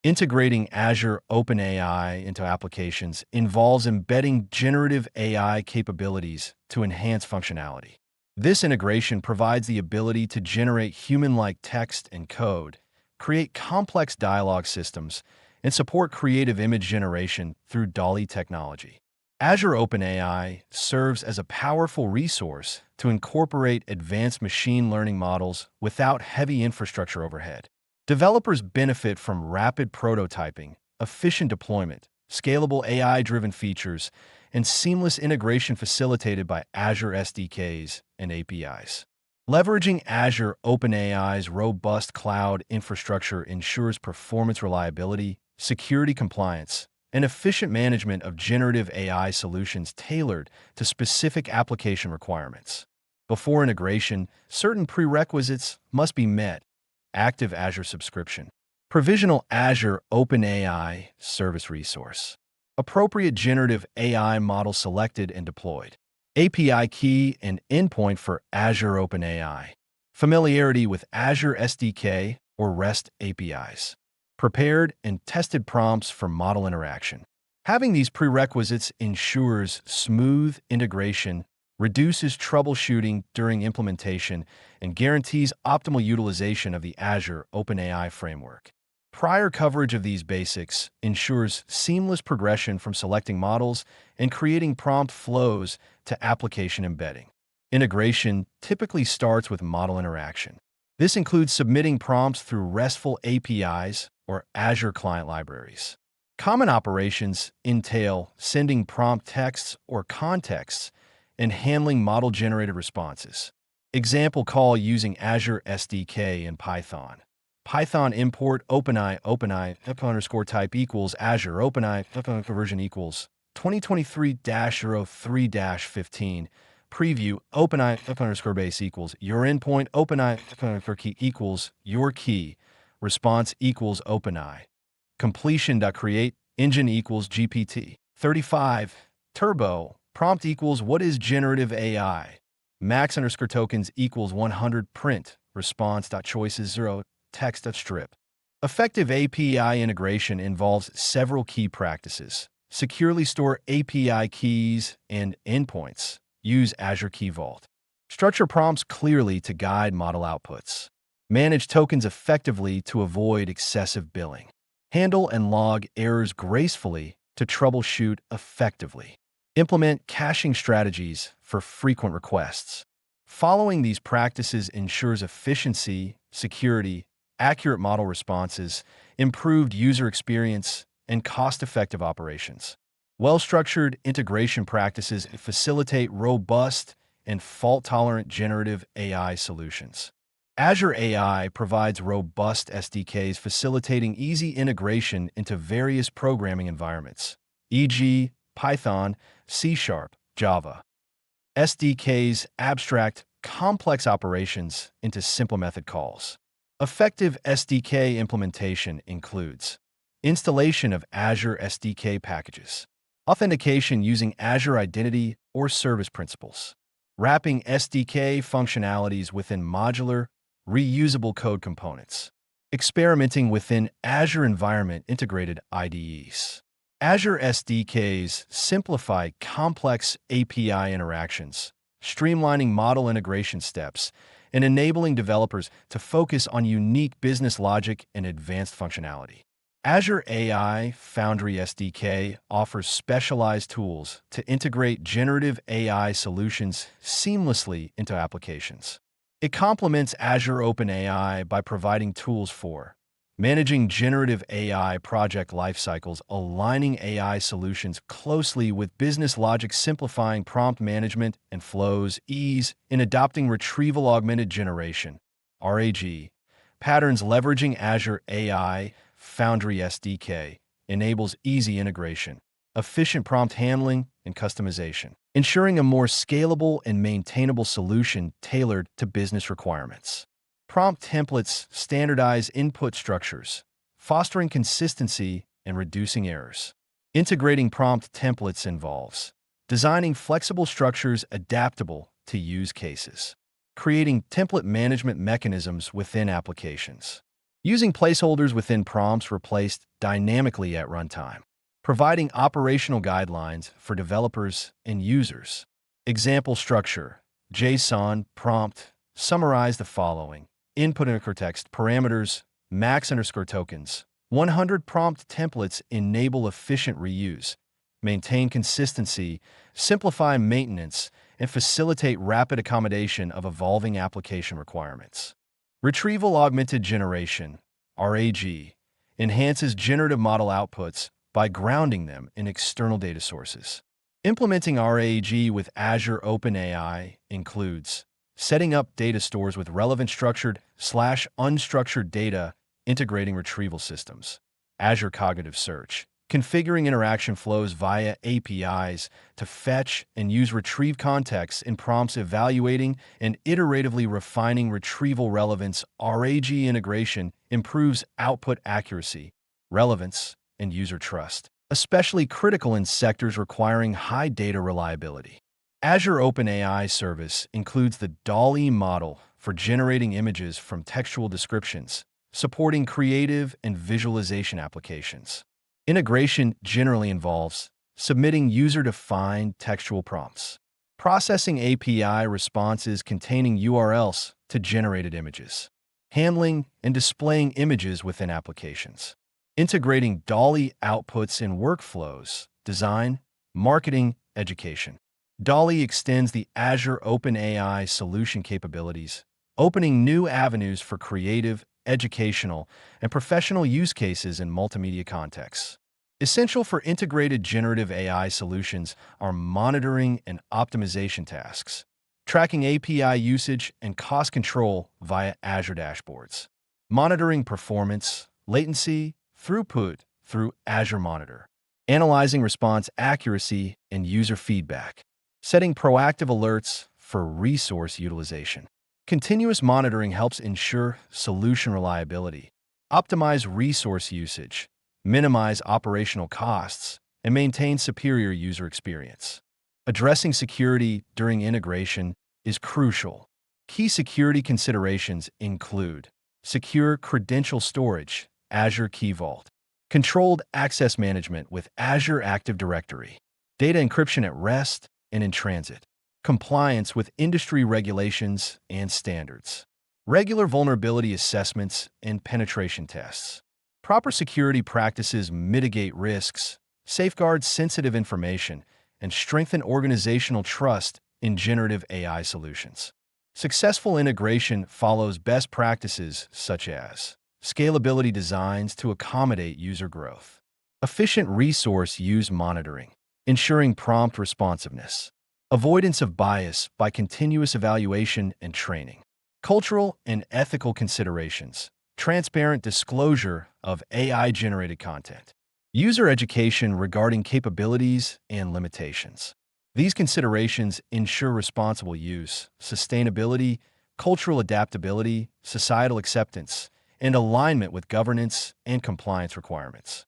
Integrating Azure OpenAI into applications involves embedding generative AI capabilities to enhance functionality. This integration provides the ability to generate human-like text and code, create complex dialogue systems, and support creative image generation through DALL-E technology. Azure OpenAI serves as a powerful resource to incorporate advanced machine learning models without heavy infrastructure overhead. Developers benefit from rapid prototyping, efficient deployment, scalable AI-driven features, and seamless integration facilitated by Azure SDKs and APIs. Leveraging Azure OpenAI's robust cloud infrastructure ensures performance reliability, security compliance, and efficient management of generative AI solutions tailored to specific application requirements. Before integration, certain prerequisites must be met. Active Azure subscription. Provisional Azure OpenAI service resource. Appropriate generative AI model selected and deployed. API key and endpoint for Azure OpenAI. Familiarity with Azure SDK or REST APIs. Prepared and tested prompts for model interaction. Having these prerequisites ensures smooth integration, reduces troubleshooting during implementation, and guarantees optimal utilization of the Azure OpenAI framework. Prior coverage of these basics ensures seamless progression from selecting models and creating prompt flows to application embedding. Integration typically starts with model interaction. This includes submitting prompts through RESTful APIs or Azure Client Libraries. Common operations entail sending prompt texts or contexts and handling model-generated responses. Example call using Azure SDK in Python. Python import OpenAI type equals Azure OpenAI version equals 2023-03-15. Preview OpenAI base equals your endpoint OpenAI key equals your key. Response equals OpenAI. Completion.create engine equals GPT. 35. Turbo. Prompt equals what is generative AI. Max_tokens equals 100. Print. Response.choices 0. Text.strip. Effective API integration involves several key practices. Securely store API keys and endpoints. Use Azure Key Vault. Structure prompts clearly to guide model outputs. Manage tokens effectively to avoid excessive billing. Handle and log errors gracefully to troubleshoot effectively. Implement caching strategies for frequent requests. Following these practices ensures efficiency, security, accurate model responses, improved user experience, and cost-effective operations. Well-structured integration practices facilitate robust and fault-tolerant generative AI solutions. Azure AI provides robust SDKs facilitating easy integration into various programming environments, e.g., Python, C#, Java. SDKs abstract complex operations into simple method calls. Effective SDK implementation includes installation of Azure SDK packages, authentication using Azure Identity or Service Principals, wrapping SDK functionalities within modular, reusable code components, experimenting within Azure Environment Integrated IDEs. Azure SDKs simplify complex API interactions, streamlining model integration steps, and enabling developers to focus on unique business logic and advanced functionality. Azure AI Foundry SDK offers specialized tools to integrate generative AI solutions seamlessly into applications. It complements Azure OpenAI by providing tools for managing generative AI project lifecycles, aligning AI solutions closely with business logic, simplifying prompt management and flows, ease in adopting retrieval-augmented generation, RAG, patterns. Leveraging Azure AI Foundry SDK enables easy integration, efficient prompt handling, and customization, ensuring a more scalable and maintainable solution tailored to business requirements. Prompt templates standardize input structures, fostering consistency and reducing errors. Integrating prompt templates involves designing flexible structures adaptable to use cases, creating template management mechanisms within applications, Using placeholders within prompts replaced dynamically at runtime, providing operational guidelines for developers and users. Example structure: JSON prompt, summarize the following. Input underscore text parameters, max underscore tokens. 100 prompt templates enable efficient reuse, maintain consistency, simplify maintenance, and facilitate rapid accommodation of evolving application requirements. Retrieval Augmented Generation, RAG, enhances generative model outputs by grounding them in external data sources. Implementing RAG with Azure OpenAI includes setting up data stores with relevant structured/unstructured data, integrating retrieval systems. Azure Cognitive Search, configuring interaction flows via APIs to fetch and use retrieve context in prompts, evaluating and iteratively refining retrieval relevance. RAG integration improves output accuracy, relevance, and user trust, especially critical in sectors requiring high data reliability. Azure OpenAI service includes the DALL-E model for generating images from textual descriptions, supporting creative and visualization applications. Integration generally involves submitting user-defined textual prompts, processing API responses containing URLs to generated images, handling and displaying images within applications, integrating DALL-E outputs in workflows, design, marketing, education. DALL-E extends the Azure OpenAI solution capabilities, opening new avenues for creative, educational, and professional use cases in multimedia contexts. Essential for integrated generative AI solutions are monitoring and optimization tasks, tracking API usage and cost control via Azure dashboards, monitoring performance, latency, throughput through Azure Monitor, analyzing response accuracy and user feedback, setting proactive alerts for resource utilization. Continuous monitoring helps ensure solution reliability, optimize resource usage, minimize operational costs, and maintain superior user experience. Addressing security during integration is crucial. Key security considerations include secure credential storage, Azure Key Vault, controlled access management with Azure Active Directory, data encryption at rest and in transit, compliance with industry regulations and standards, regular vulnerability assessments and penetration tests. Proper security practices mitigate risks, safeguard sensitive information, and strengthen organizational trust in generative AI solutions. Successful integration follows best practices such as scalability designs to accommodate user growth, efficient resource use monitoring, ensuring prompt responsiveness, avoidance of bias by continuous evaluation and training, cultural and ethical considerations, transparent disclosure of AI-generated content, user education regarding capabilities and limitations. These considerations ensure responsible use, sustainability, cultural adaptability, societal acceptance, and alignment with governance and compliance requirements.